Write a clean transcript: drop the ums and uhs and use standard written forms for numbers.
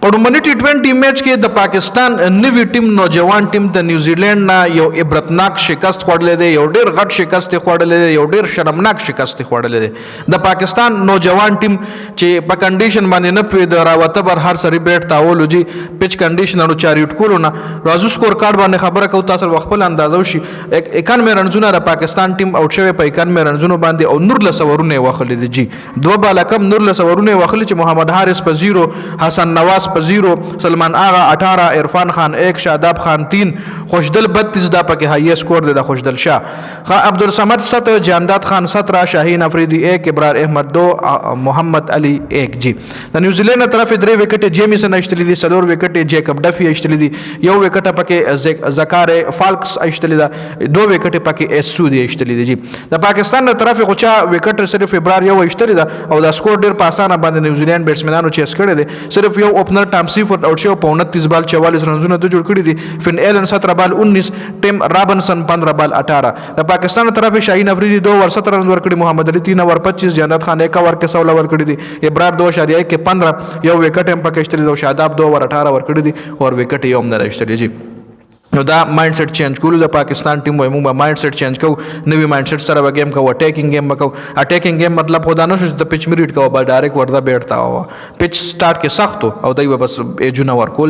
اورمنی टी20 میچ کې د پاکستان نوی ټیم نوجوان ټیم د نیوزیلند نه یو عبرتناک شکست خوړلې دی، یو ډیر غټ شکست خوړلې دی، یو ډیر شرمناک شکست خوړلې دی. د پاکستان نوجوان ټیم چې په کنډیشن باندې نه پوي د راوته بر هر سری بیټ تاول جی پچ کنډیشن او چاریټ کولو نه راځو سکور کارت باندې خبره کو تاسو خپل اندازو شي 91 رنزونه د پاکستان ټیم اوټ شوی په 91 رنزونو باندې او نور لسورونه واخلې دي جی دوه بالا کم نور لسورونه واخلې چې محمد حارث په 0 حسن نواز په 0 سلمان آغا 18 عرفان خان 1 شاداب خان 3 خوشدل 32 دا پکې هائی سکور دی د خوشدل شاه عبدالصمد 7 جانداد خان 17 شاهین افریدی 1 ابرار احمد 2 محمد علی 1 جی د نیوزیلند طرف 3 وکټ جیمیسن اشتلی دي 4 وکټ جیکب ډفی اشتلی دي 1 وکټ پکې زکار فالکس اشتلی دا 2 وکټ پکې اسو دی اشتلی دي جی د پاکستان طرف خو چا وکټ صرف ابرار یو اشتلی دا او دا سکور ډیر په اسانه باندې نیوزیلند بیټسمنانو چیس کړی دی صرف یو اوپنر ټامسی فورد اوټ شو په 29 بال 44 رنزونه د جوړ کړی دي فن ایلن 17 بال 19 ټیم رابنسن 15 بال 18 د پاکستان طرف شاهین افریدی 2 اور 17 رن ور کړی محمد علی 3 اور 25 جانداد خان 1 اور 16 ور کړی دي ابرار 2.1 کې 15 یو وکټ هم پکې اشتلی دي شاداب 2 اور 18 ور کړی دي اور وکټ یو هم نه اشتلی جی نو دا مایند سیټ چینج کولو د پاکستان ټیم وای موږ مایند سیټ چینج کو نوی مایند سیټ سره گیم کو اٹیکنګ گیم وکاو اٹیکنګ گیم مطلب خدا نه شو د پچ میریټ کو با ډایرکټ وردا بیٹتا هوا پچ سٹارټ کې سخت او دای بس ایجونه ور کول